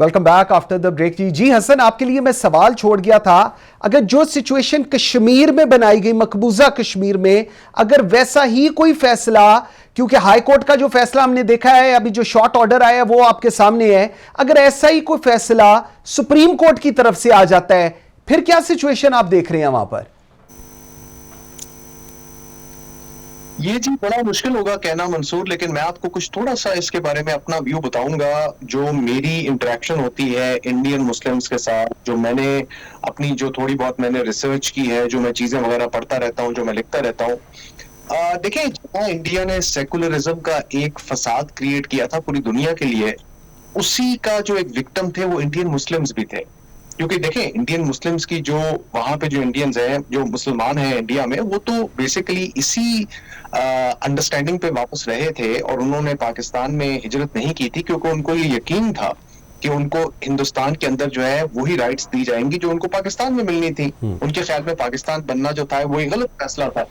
A: Welcome back after the break. जी हसन, आपके लिए मैं सवाल छोड़ गया था, अगर जो सिचुएशन कश्मीर में बनाई गई, मकबूजा कश्मीर में, अगर वैसा ही कोई फैसला, क्योंकि हाई कोर्ट का जो फैसला हमने देखा है, अभी जो शॉर्ट ऑर्डर आया है वो आपके सामने है, अगर ऐसा ही कोई फैसला सुप्रीम कोर्ट की तरफ से आ जाता है, फिर क्या सिचुएशन आप देख रहे हैं वहां पर?
D: ये जी बड़ा मुश्किल होगा कहना मंसूर, लेकिन मैं आपको कुछ थोड़ा सा इसके बारे में अपना व्यू बताऊंगा। जो मेरी इंटरेक्शन होती है इंडियन मुस्लिम्स के साथ, जो मैंने अपनी जो थोड़ी बहुत मैंने रिसर्च की है, जो मैं चीजें वगैरह पढ़ता रहता हूँ, जो मैं लिखता रहता हूँ। देखिए, जहाँ इंडिया ने सेकुलरिज्म का एक फसाद क्रिएट किया था पूरी दुनिया के लिए, उसी का जो एक विक्टिम थे वो इंडियन मुस्लिम्स भी थे। क्योंकि देखें, इंडियन मुस्लिम्स की जो वहां पे जो इंडियंस हैं, जो मुसलमान हैं इंडिया में, वो तो बेसिकली इसी अंडरस्टैंडिंग पे वापस रहे थे, और उन्होंने पाकिस्तान में हिजरत नहीं की थी क्योंकि उनको ये यकीन था कि उनको हिंदुस्तान के अंदर जो है वही राइट्स दी जाएंगी जो उनको पाकिस्तान में मिलनी थी। उनके ख्याल में पाकिस्तान बनना जो था वो एक गलत फैसला था।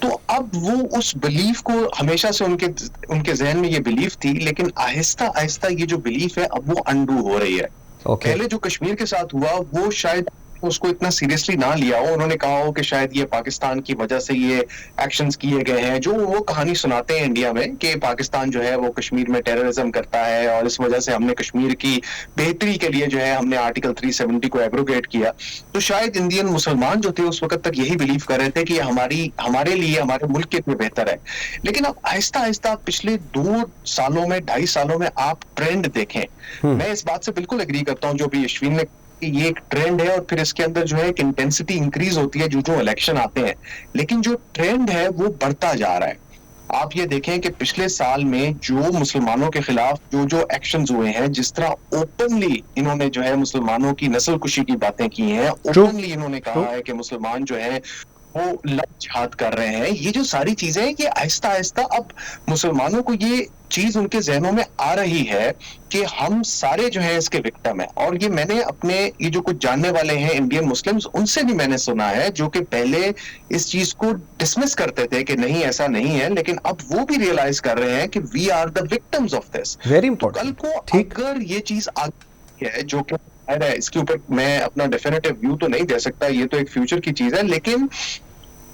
D: तो अब वो उस बिलीफ को, हमेशा से उनके जहन में ये बिलीफ थी, लेकिन आहिस्ता आहिस्ता ये जो बिलीफ है अब वो अनडू हो रही है। पहले जो कश्मीर के साथ हुआ वो शायद उसको इतना सीरियसली ना लिया हो, उन्होंने कहा हो कि शायद ये पाकिस्तान की वजह से ये एक्शंस किए गए हैं, जो वो कहानी सुनाते हैं इंडिया में कि पाकिस्तान जो है वो कश्मीर में टेररिज्म करता है और इस वजह से हमने कश्मीर की बेहतरी के लिए जो है हमने आर्टिकल 370 को एब्रोगेट किया। तो शायद इंडियन मुसलमान जो थे उस वक्त तक यही बिलीव कर रहे थे कि हमारे लिए, हमारे मुल्क के लिए बेहतर है। लेकिन अब आहिस्ता आहिस्ता पिछले 2 सालों में, 2.5 सालों में आप ट्रेंड देखें, मैं इस बात से बिल्कुल एग्री करता हूं जो भी अश्विन ने, ये एक ट्रेंड है और फिर इसके अंदर जो है एक इंटेंसिटी इंक्रीज होती है जो इलेक्शन आते हैं, लेकिन जो ट्रेंड है वो बढ़ता जा रहा है। आप ये देखें कि पिछले साल में जो मुसलमानों के खिलाफ जो एक्शंस हुए हैं, जिस तरह ओपनली इन्होंने जो है मुसलमानों की नस्ल कुशी की बातें की हैं, ओपनली इन्होंने कहा है कि मुसलमान जो है वो लव जिहाद कर रहे हैं, ये जो सारी चीजें हैं, ये आहिस्ता आहिस्ता अब मुसलमानों को ये चीज उनके जहनों में आ रही है कि हम सारे जो है इसके विक्टिम हैं। और ये मैंने अपने ये जो कुछ जानने वाले हैं इंडियन मुस्लिम्स, उनसे भी मैंने सुना है, जो कि पहले इस चीज को डिसमिस करते थे कि नहीं ऐसा नहीं है, लेकिन अब वो भी रियलाइज कर रहे हैं कि we are the victims of this.
A: Very important.
D: कल को अगर ये चीज आगे है, जो कि इसके ऊपर मैं अपना डेफिनेटिव व्यू तो नहीं दे सकता, ये तो एक फ्यूचर की चीज है, लेकिन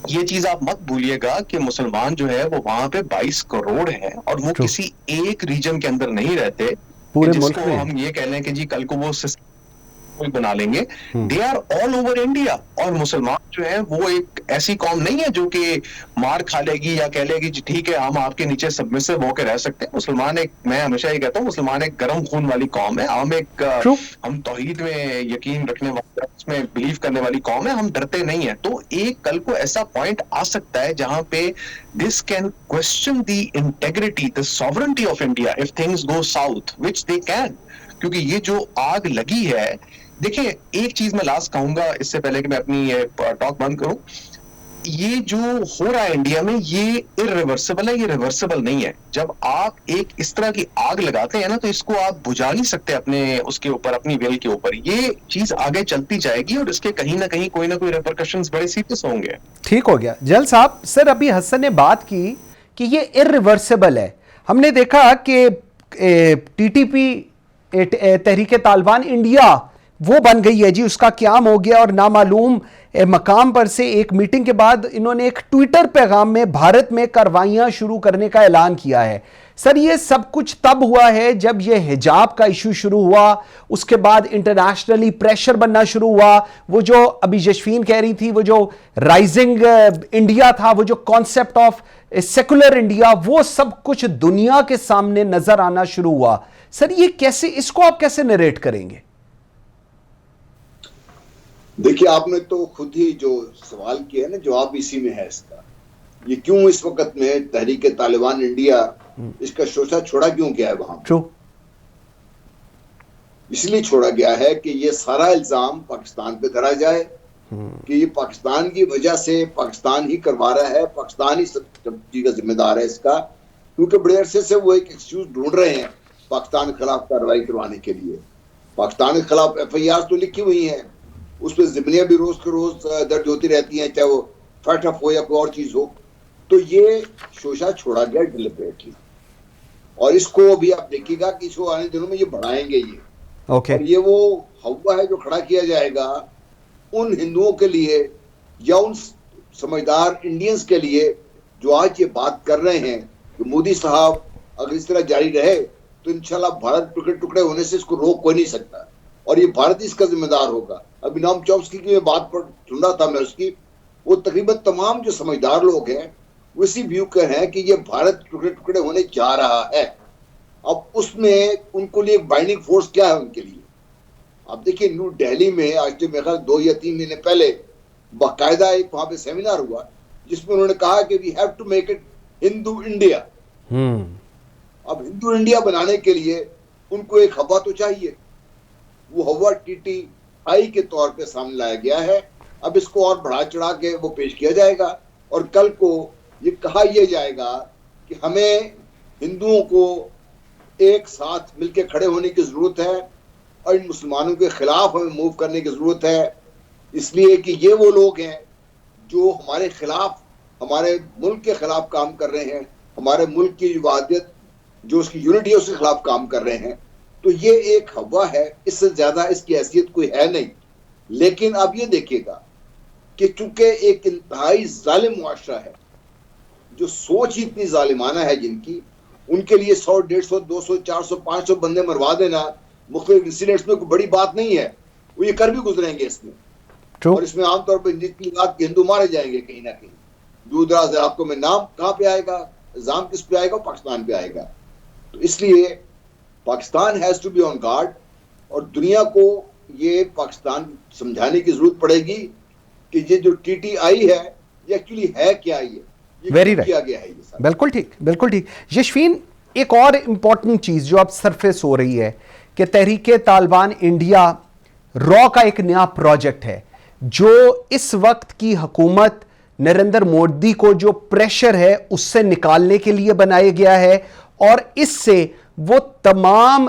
D: ये चीज आप मत भूलिएगा कि मुसलमान जो है वो वहां पे 22 करोड़ है और वो किसी एक रीजन के अंदर नहीं रहते, पूरे मुल्क में हम ये कह लें कि जी कल को वो बना लेंगे। They are all over India. और मुसलमान जो है वो एक ऐसी कौम नहीं है जो कि मार खा लेगी या कह लेगी जी ठीक है हम आपके नीचे सबमिसिव होकर रह सकते हैं। मुसलमान एक, मैं हमेशा ये कहता हूँ, मुसलमान एक गर्म खून वाली कौम है। हम तौहीद में यकीन रखने वाले, उसमें बिलीव करने वाली कौम है, हम डरते नहीं है। तो एक कल को ऐसा पॉइंट आ सकता है जहां पे this can question the integrity, the sovereignty of India if things go south, which they can. क्योंकि ये जो आग लगी है, देखिए एक चीज मैं लास्ट कहूंगा इससे पहले कि मैं अपनी ये टॉक बंद करूं, ये जो हो रहा है इंडिया में ये इरिवर्सिबल है, ये रिवर्सिबल नहीं है। जब आप एक इस तरह की आग लगाते हैं ना, तो इसको आप बुझा नहीं सकते अपने उसके ऊपर, अपनी वेल के ऊपर। ये चीज आगे चलती जाएगी और इसके कहीं ना कहीं कोई ना कोई रिपरकशंस बड़े सीरियस होंगे।
A: ठीक हो गया जल साहब। सर अभी हसन ने बात की कि ये इरिवर्सिबल है। हमने देखा कि टीटीपी तहरीक तालिबान इंडिया वो बन गई है जी, उसका क्याम हो गया और नामालूम मकाम पर से एक मीटिंग के बाद इन्होंने एक ट्विटर पैगाम में भारत में कार्रवाइयां शुरू करने का ऐलान किया है। सर ये सब कुछ तब हुआ है जब ये हिजाब का इशू शुरू हुआ, उसके बाद इंटरनेशनली प्रेशर बनना शुरू हुआ। वो जो अभी जशफीन कह रही थी, वो जो राइजिंग इंडिया था, वो जो कॉन्सेप्ट ऑफ सेकुलर इंडिया, वो सब कुछ दुनिया के सामने नजर आना शुरू हुआ। सर ये कैसे, इसको आप कैसे नरेट करेंगे?
B: देखिए आपने तो खुद ही जो सवाल किया है ना, जवाब इसी में है इसका। ये क्यों इस वक्त में तहरीक तालिबान इंडिया इसका शोषा छोड़ा क्यों गया है वहां? इसलिए छोड़ा गया है कि ये सारा इल्जाम पाकिस्तान पे करा जाए कि ये पाकिस्तान की वजह से पाकिस्तान ही करवा रहा है, पाकिस्तान ही सब चीज का जिम्मेदार है इसका। क्योंकि बड़े अरसे से वो एक एक्सक्यूज ढूंढ रहे हैं पाकिस्तान के खिलाफ कार्रवाई करवाने के लिए। पाकिस्तान के खिलाफ FIR तो लिखी हुई है, उस पर जिम्मेदारियां भी रोज के रोज दर्ज होती रहती हैं, चाहे वो फैटअप हो या कोई और चीज हो। तो ये शोषा छोड़ा गया डिलिबरेटली, और इसको भी आप देखिएगा कि इसको आने दिनों में ये बढ़ाएंगे ये।
A: ओके
B: और ये वो हवा है जो खड़ा किया जाएगा उन हिंदुओं के लिए या उन समझदार इंडियंस के लिए जो आज ये बात कर रहे हैं कि मोदी साहब अगर इस तरह जारी रहे तो इंशाल्लाह भारत टुकड़े टुकड़े होने से इसको रोक कोई नहीं सकता और ये भारत इसका जिम्मेदार होगा। अभी नोम चॉम्स्की की मैं बात पर सुन रहा था मैं उसकी, वो तकरीबन तमाम जो समझदार लोग हैं वो इसी व्यू के हैं कि ये भारत टुकड़े टुकड़े होने जा रहा है। अब उसमें उनको लिए बाइंडिंग फोर्स क्या है उनके लिए? आप देखिए न्यू दिल्ली में आज से मेरे ख्याल 2 या 3 महीने पहले बाकायदा एक वहां पे सेमिनार हुआ जिसमें उन्होंने कहा कि we have to make it Hindu India. अब हिंदू इंडिया बनाने के लिए उनको एक हवा तो चाहिए, वो हवा टीटीआई के तौर पे सामने लाया गया है। अब इसको और बढ़ा चढ़ा के वो पेश किया जाएगा और कल को ये कहा यह जाएगा कि हमें हिंदुओं को एक साथ मिलकर खड़े होने की जरूरत है और इन मुसलमानों के खिलाफ हमें मूव करने की जरूरत है, इसलिए कि ये वो लोग हैं जो हमारे खिलाफ, हमारे मुल्क के खिलाफ काम कर रहे हैं, हमारे मुल्क की वादियत जो उसकी यूनिटी है उसके खिलाफ काम कर रहे हैं। तो ये एक हवा है, इससे ज्यादा इसकी हैसियत कोई है नहीं। लेकिन अब ये देखिएगा कि चूंकि एक इंतहाई जालिम मुआशरा है, जो सोच ही इतनी जालिमाना है जिनकी, उनके लिए 100, 150, 200, 400, 500 बंदे मरवा देना मुख्तलिफ इंसिडेंट्स में कोई बड़ी बात नहीं है। वो ये कर भी गुजरेंगे इसमें और इसमें आमतौर पर जितनी बात के हिंदू मारे जाएंगे कहीं ना कहीं। दूर दराज इलाकों में नाम कहाँ पे आएगा, इल्जाम किस पे आएगा? पाकिस्तान पे आएगा। तो इसलिए Pakistan has to be on guard और दुनिया को ये पाकिस्तान समझाने की जरूरत पड़ेगी कि ये जो टीटीआई है ये एक्चुअली है क्या, ये
A: वेरी
B: किया गया है ये सारा।
A: बिल्कुल ठीक, बिल्कुल ठीक। यशवीन, एक और इंपॉर्टेंट चीज जो अब सरफेस हो रही है कि तहरीके तालिबान इंडिया रॉ का एक नया प्रोजेक्ट है जो इस वक्त की हुकूमत नरेंद्र मोदी को जो प्रेशर है उससे निकालने के लिए बनाया गया है और इससे वो तमाम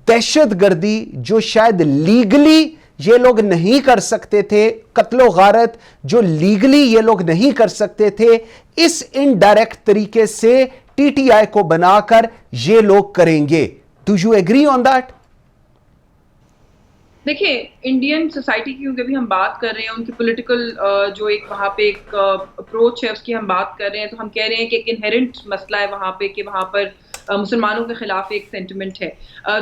A: दहशतगर्दी जो शायद लीगली ये लोग नहीं कर सकते थे, कत्लो गारत जो लीगली ये लोग नहीं कर सकते थे, इस इनडायरेक्ट तरीके से टीटीआई को बनाकर ये लोग करेंगे। Do you agree on that?
C: देखिए, इंडियन सोसाइटी की क्योंकि अभी हम बात कर रहे हैं, उनकी पॉलिटिकल जो एक वहाँ पे एक अप्रोच है उसकी हम बात कर रहे हैं, तो हम कह रहे हैं कि एक इनहेरेंट मसला है वहाँ पे कि वहाँ पर मुसलमानों के खिलाफ एक सेंटिमेंट है।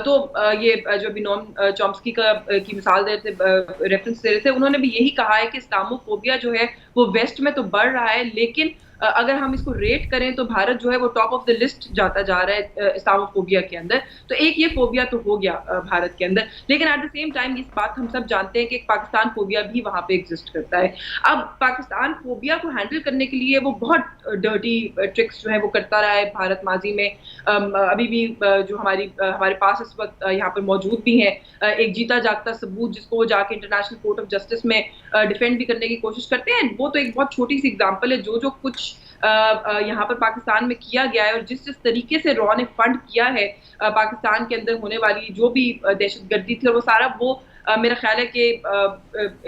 C: तो ये जो अभी नोम चॉम्स्की की मिसाल दे रहे थे, रेफरेंस दे रहे थे, उन्होंने भी यही कहा है कि इस्लामोफोबिया जो है वो वेस्ट में तो बढ़ रहा है, लेकिन अगर हम इसको रेट करें तो भारत जो है वो टॉप ऑफ द लिस्ट जाता जा रहा है इस्लामोफोबिया के अंदर। तो एक ये फोबिया तो हो गया भारत के अंदर, लेकिन एट द सेम टाइम इस बात हम सब जानते हैं कि एक पाकिस्तान फोबिया भी वहाँ पे एग्जिस्ट करता है। अब पाकिस्तान फोबिया को हैंडल करने के लिए वो बहुत डर्टी ट्रिक्स जो है वो करता रहा है भारत माजी में। अभी भी जो हमारे पास इस वक्त यहाँ पर मौजूद भी हैं एक जीता जागता सबूत जिसको वो जाके इंटरनेशनल कोर्ट ऑफ जस्टिस में डिफेंड भी करने की कोशिश करते हैं। वो तो एक बहुत छोटी सी एग्जांपल है जो कुछ यहाँ पर पाकिस्तान में किया गया है और जिस तरीके से रॉ ने फंड किया है पाकिस्तान के अंदर होने वाली जो भी दहशतगर्दी थी, और वो सारा वो मेरा ख्याल है कि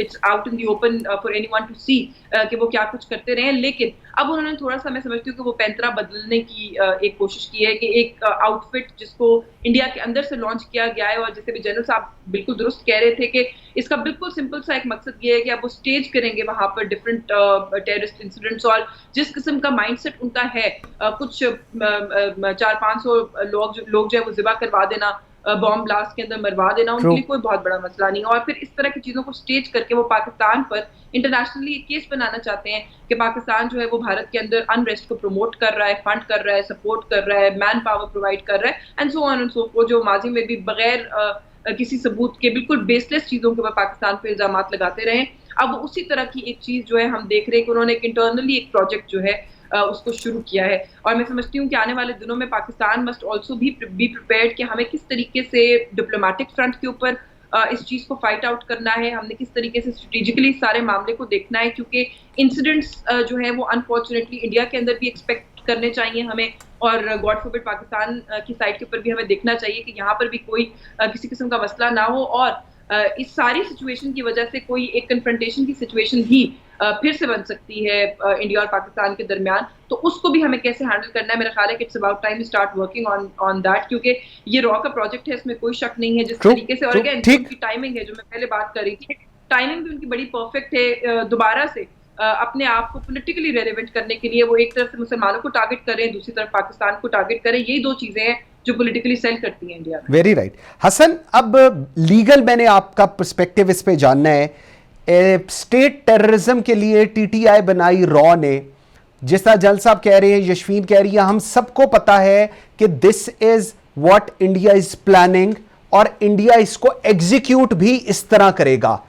C: it's out in the open for anyone to see कि वो क्या कुछ करते रहे। लेकिन अब उन्होंने थोड़ा सा, मैं समझती हूँ कि वो पैंतरा बदलने की एक कोशिश की है कि एक आउटफिट जिसको इंडिया के अंदर से लॉन्च किया गया है, और जैसे भी जनरल साहब बिल्कुल दुरुस्त कह रहे थे कि इसका बिल्कुल सिंपल सा एक मकसद ये है कि अब वो स्टेज करेंगे वहाँ पर डिफरेंट टेररिस्ट इंसिडेंट्स, और जिस किस्म का माइंडसेट उनका है, कुछ 400-500 लोग जो है वो जिबा करवा देना, बॉम्ब ब्लास्ट के अंदर मरवा देना, उनके लिए कोई बहुत बड़ा मसला नहीं है। और फिर इस तरह की चीजों को स्टेज करके वो पाकिस्तान पर इंटरनेशनली केस बनाना चाहते हैं कि पाकिस्तान जो है वो भारत के अंदर अनरेस्ट को प्रमोट कर रहा है, फंड कर रहा है, सपोर्ट कर रहा है, मैन पावर प्रोवाइड कर रहा है, and so on and so fourth, जो माजी में भी बगैर किसी सबूत के बिल्कुल बेसलेस चीजों के ऊपर पाकिस्तान पे इल्जाम लगाते रहे। अब उसी तरह की एक चीज जो है हम देख रहे हैं कि उन्होंने एक इंटरनली एक प्रोजेक्ट जो है उसको शुरू किया है। और मैं समझती हूँ कि आने वाले दिनों में Pakistan must also be prepared कि हमें किस तरीके से डिप्लोमेटिक फ्रंट के ऊपर इस चीज को फाइट आउट करना है, हमने किस तरीके से स्ट्रेटेजिकली सारे मामले को देखना है, क्योंकि इंसिडेंट्स जो है वो अनफॉर्चुनेटली इंडिया के अंदर भी एक्सपेक्ट करने चाहिए हमें, और गॉड फॉरबिड पाकिस्तान की साइड के ऊपर भी हमें देखना चाहिए कि यहाँ पर भी कोई किसी किस्म का मसला ना हो। और इस सारी सिचुएशन की वजह से कोई एक कन्फ्रंटेशन की सिचुएशन ही फिर से बन सकती है इंडिया और पाकिस्तान के दरमियान, तो उसको भी हमें कैसे हैंडल करना है, मेरा ख्याल है कि it's about time we start working on that, क्योंकि ये रॉ का प्रोजेक्ट है, इसमें कोई शक नहीं है जिस तरीके से। और अगेन उनकी टाइमिंग है, जो मैं पहले बात कर रही थी, टाइमिंग भी उनकी बड़ी परफेक्ट है दोबारा से अपने आप को पॉलिटिकली रेलेवेंट करने के लिए। वो एक तरफ से मुसलमानों को टारगेट कर रहे हैं, दूसरी तरफ पाकिस्तान को टारगेट कर रहे हैं। यही दो चीजें हैं जो पॉलिटिकली सेल करती हैं इंडिया में।
A: वेरी राइट हसन, अब लीगल मैंने आपका पर्सपेक्टिव इस पे जानना है। स्टेट टेररिज्म के लिए टीटीआई बनाई रॉ ने, जिस तरह जल साहब कह रहे हैं, यशवीन कह रही है, हम सबको पता है कि this is what India is planning और इंडिया इसको एग्जीक्यूट भी इस तरह करेगा।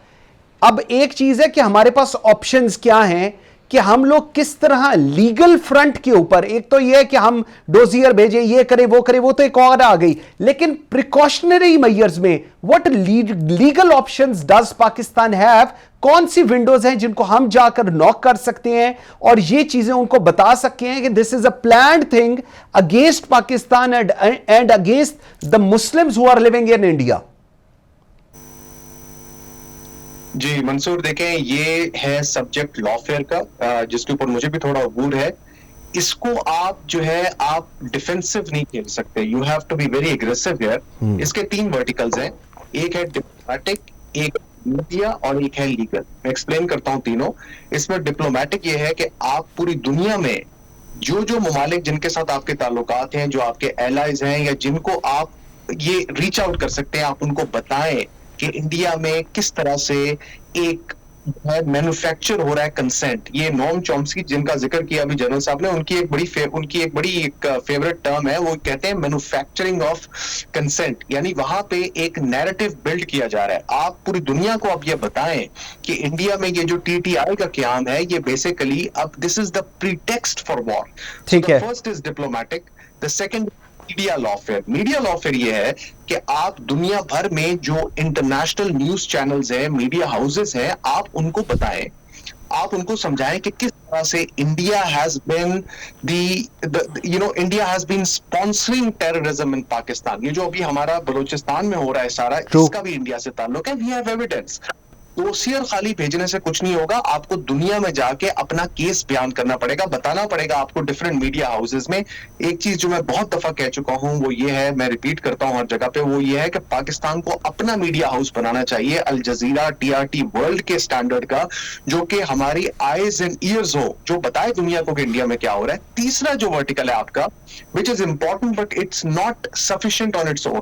A: अब एक चीज है कि हमारे पास ऑप्शंस क्या हैं कि हम लोग किस तरह लीगल फ्रंट के ऊपर, एक तो यह है कि हम डोजियर भेजें, ये करें वो करें, वो तो एक और आ गई, लेकिन प्रिकॉशनरी मेजर्स में what legal options does Pakistan have? कौन सी विंडोज हैं जिनको हम जाकर नॉक कर सकते हैं और ये चीजें उनको बता सकते हैं कि this is a planned thing against Pakistan and against the Muslims who are living in India?
D: जी मंसूर, देखें ये है सब्जेक्ट लॉफेयर का, जिसके ऊपर मुझे भी थोड़ा अबूर है। इसको आप जो है आप डिफेंसिव नहीं खेल सकते, you have to be very aggressive here. इसके 3 वर्टिकल्स हैं, एक है डिप्लोमेटिक, एक मीडिया और एक है लीगल। मैं एक्सप्लेन करता हूं तीनों। इसमें डिप्लोमेटिक ये है कि आप पूरी दुनिया में जो जो ममालिक जिनके साथ आपके ताल्लुकात हैं, जो आपके एलाइज हैं या जिनको आप ये रीच आउट कर सकते हैं, आप उनको बताएं कि इंडिया में किस तरह से एक मैन्युफैक्चर हो रहा है कंसेंट। ये नोम चॉम्स्की जिनका जिक्र किया अभी जनरल साहब ने, उनकी एक बड़ी फेवरेट टर्म है, वो कहते हैं मैन्युफैक्चरिंग ऑफ कंसेंट, यानी वहां पे एक नैरेटिव बिल्ड किया जा रहा है। आप पूरी दुनिया को आप ये बताएं कि इंडिया में ये जो टीटीआई का क्याम है, ये बेसिकली अब this is the pretext for war.
A: ठीक है।
D: First is diplomatic, the second media Lawfare. Media Lawfare ये है कि आप दुनिया भर में जो इंटरनेशनल न्यूज चैनल्स हैं, मीडिया हाउसेस हैं, आप उनको बताएं, आप उनको समझाएं कि किस तरह से India has been India has been sponsoring terrorism in Pakistan. ये जो अभी हमारा बलूचिस्तान में हो रहा है सारा, इसका भी इंडिया से ताल्लुक है। We have evidence. डोसियर खाली भेजने से कुछ नहीं होगा, आपको दुनिया में जाके अपना केस बयान करना पड़ेगा, बताना पड़ेगा आपको डिफरेंट मीडिया हाउसेस में। एक चीज जो मैं बहुत दफा कह चुका हूं वो ये है, मैं रिपीट करता हूं हर जगह पे, वो ये है कि पाकिस्तान को अपना मीडिया हाउस बनाना चाहिए, अल जजीरा, टीआरटी वर्ल्ड के स्टैंडर्ड का, जो कि हमारी आईज एंड ईयर्स हो, जो बताए दुनिया को कि इंडिया में क्या हो रहा है। तीसरा जो वर्टिकल है आपका, which is important but it's not sufficient on its own,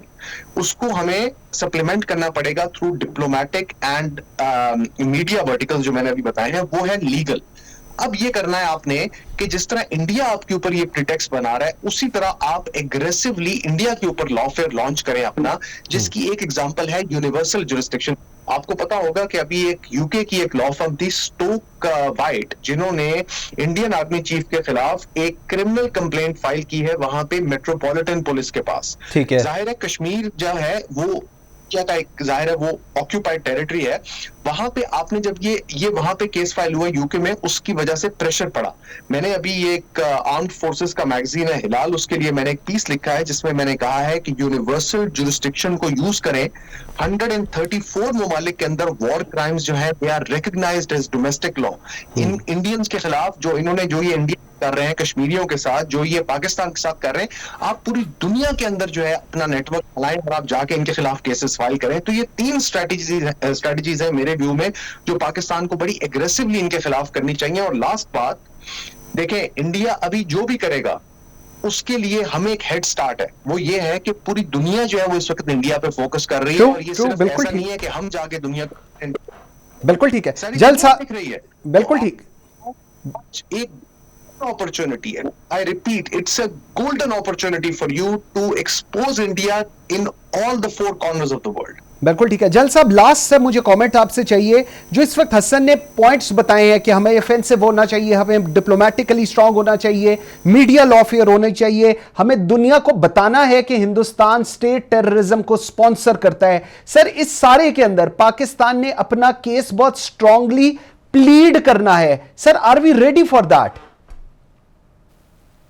D: उसको हमें सप्लीमेंट करना पड़ेगा through diplomatic and media verticals जो मैंने अभी बताए हैं, वो है लीगल। अब ये करना है आपने कि जिस तरह इंडिया आपके ऊपर ये प्रिटेक्स्ट बना रहा है, उसी तरह आप एग्रेसिवली इंडिया के ऊपर लॉफेयर लॉन्च करें अपना, जिसकी एक एग्जांपल है यूनिवर्सल जुरिस्डिक्शन। आपको पता होगा कि अभी एक यूके की एक लॉ फर्म थी स्टोक वाइट, जिन्होंने इंडियन आर्मी चीफ के खिलाफ एक क्रिमिनल कंप्लेंट फाइल की है वहां पे मेट्रोपॉलिटन पुलिस के पास।
A: ठीक है।
D: जाहिर है कश्मीर जो है वो क्या का एक जाहिर है वो ऑक्यूपाइड टेरिटरी है। वहां पे आपने जब ये वहां पे केस फाइल हुआ यूके में, उसकी वजह से प्रेशर पड़ा। मैंने अभी एक आर्म्ड फोर्सेस का मैगजीन है हिलाल, उसके लिए मैंने एक पीस लिखा है जिसमें मैंने कहा है कि यूनिवर्सल जुरिस्डिक्शन को यूज करें। 134 ममालिक के अंदर वॉर क्राइम्स जो है they are recognised as domestic law. इन इंडियंस के खिलाफ जो ये इंडिया कर रहे हैं, कश्मीरियों के साथ जो ये पाकिस्तान के साथ कर रहे हैं, आप पूरी दुनिया के अंदर जो है अपना नेटवर्क फैलाएं और आप जाके इनके खिलाफ केसेस फाइल करें। तो ये 3 स्ट्रेटजीज है मेरे व्यू में, जो पाकिस्तान को बड़ी एग्रेसिवली इनके खिलाफ करनी चाहिए। और लास्ट बात, देखें इंडिया अभी जो भी करेगा उसके लिए हमें एक हेड स्टार्ट है, वो ये है कि पूरी दुनिया जो है वो इस वक्त इंडिया पे फोकस कर रही है। और ये सिर्फ ऐसा नहीं है कि हम जाके दुनिया को,
A: बिल्कुल ठीक है जल साहब,
D: दिख रही है
A: बिल्कुल ठीक।
D: एक opportunity, and I repeat, it's a golden opportunity for you to expose India in all the 4 corners of the world.
A: बिल्कुल ठीक है जल साहब, लास्ट से मुझे कमेंट आपसे चाहिए। जो इस वक्त हसन ने पॉइंट्स बताए हैं कि हमें ऑफेंसिव होना चाहिए, हमें डिप्लोमेटिकली स्ट्रांग होना चाहिए, मीडिया लॉफेयर होना चाहिए, हमें दुनिया को बताना है कि हिंदुस्तान स्टेट टेररिज्म को स्पॉन्सर करता है। सर, इस सारे के अंदर पाकिस्तान ने अपना केस बहुत स्ट्रांगली प्लीड करना है। Sir, are we ready for that?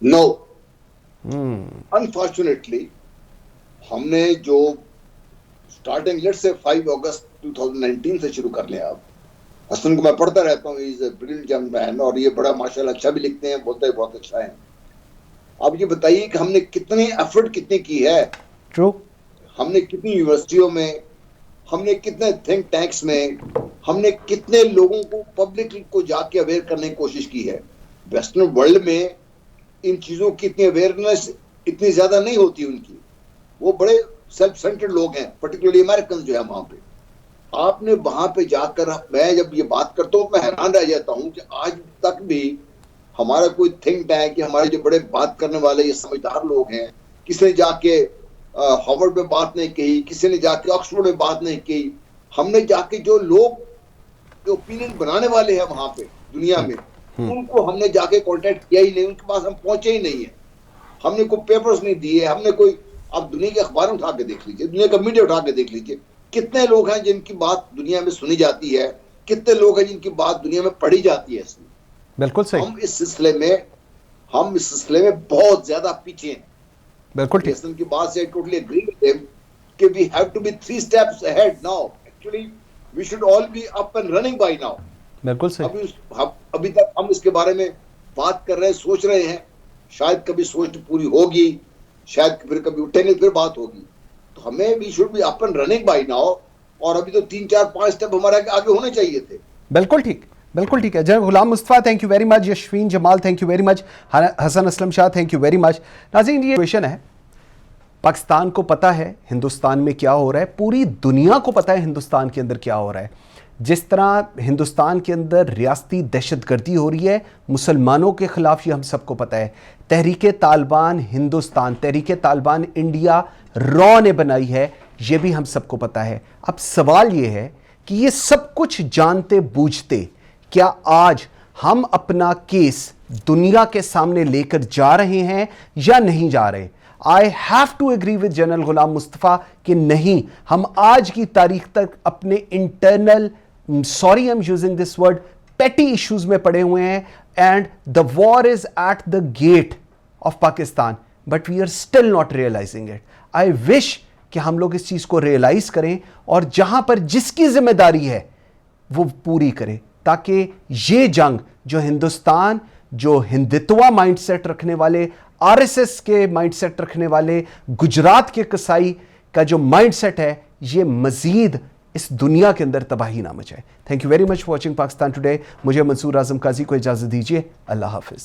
B: No, unfortunately हमने जो स्टार्टिंग लेट से 5 अगस्त 2019 से शुरू कर लें आप। हसन को मैं पढ़ता रहता हूँ, is a brilliant young man, और ये बड़ा माशाल्लाह अच्छा भी लिखते हैं, बोलते हैं बहुत अच्छा है। अब ये बताइए कि हमने कितनी एफर्ट कितनी की है,
A: ट्रू,
B: हमने कितनी यूनिवर्सिटियों में, हमने कितने थिंक टैंक्स में, हमने कितने लोगों को पब्लिक को जाके अवेयर करने की कोशिश की है। वेस्टर्न वर्ल्ड में इन चीजों की इतनी अवेयरनेस इतनी ज्यादा नहीं होती उनकी, वो बड़े सेल्फ सेंटर्ड लोग हैं, पर्टिकुलरली अमेरिकन जो है वहां पे। आपने वहां पे जाकर, मैं जब ये बात करता हूँ मैं हैरान रह जाता हूँ कि आज तक भी हमारा कोई थिंक टैंक या हमारे जो बड़े बात करने वाले ये समझदार लोग हैं, किसी ने जाके हार्वर्ड में बात नहीं कही, किसी ने जाके ऑक्सफोर्ड में बात नहीं की। हमने जाके जो लोग जो ओपिनियन बनाने वाले हैं वहां पे दुनिया में, उनको हमने जाके कांटेक्ट किया ही नहीं, उनके पास हम पहुंचे ही नहीं है। हमने कोई पेपर्स नहीं दिए, हमने कोई, आप दुनिया के अखबार उठा के देख लीजिए, दुनिया का मीडिया उठा के देख लीजिए, कितने लोग हैं जिनकी बात दुनिया में सुनी जाती है, कितने लोग हैं जिनकी बात दुनिया में पढ़ी जाती है।
A: बिल्कुल सही।
B: हम इस सिलसिले में बहुत ज्यादा पीछे हैं।
A: बिल्कुल ठीक।
B: की बात से टोटली एग्री विद हिम कि we have to be 3 steps ahead now. Actually, we should all be up and running by now.
A: बिल्कुल सही।
B: अभी तक हम इसके बारे में बात कर रहे हैं, सोच रहे हैं, शायद कभी सोच पूरी होगी, शायद फिर कभी उठेंगे फिर बात होगी। तो हमें we should be up and running by now, और अभी तो 3 4 5 स्टेप हमारे आगे होने चाहिए थे।
A: बिल्कुल ठीक, बिल्कुल ठीक है। General Ghulam Mustafa, thank you very much. Yashveen Jamal, thank you very much. Hasan Aslam Shah, thank you very much. नाज़रीन, ये क्वेश्चन है, पाकिस्तान को पता है हिंदुस्तान में क्या हो रहा है, पूरी दुनिया को पता है हिंदुस्तान के अंदर क्या हो रहा है। जिस तरह हिंदुस्तान के अंदर रियासती दहशतगर्दी हो रही है मुसलमानों के ख़िलाफ़, ये हम सबको पता है। तहरीक तालिबान हिंदुस्तान, तहरीक तालिबान इंडिया रॉ ने बनाई है, ये भी हम सबको पता है। अब सवाल ये है कि ये सब कुछ जानते बूझते क्या आज हम अपना केस दुनिया के सामने लेकर जा रहे हैं या नहीं जा रहे? I have to agree with general Ghulam Mustafa कि नहीं, हम आज की तारीख तक अपने internal, sorry I am using this word, petty issues में पड़े हुए हैं, and the war is at the gate of Pakistan, but we are still not realising it. I wish कि हम लोग इस चीज को रियलाइज करें और जहां पर जिसकी जिम्मेदारी है वो पूरी करें, ताकि ये जंग जो हिंदुस्तान, जो हिंदुत्व माइंडसेट रखने वाले, आरएसएस के माइंडसेट रखने वाले, गुजरात के कसाई का जो माइंडसेट है, ये मजीद इस दुनिया के अंदर तबाही ना मचाए। Thank you very much for watching Pakistan today. मुझे मंसूर आजम काजी को इजाजत दीजिए। अल्लाह हाफिज।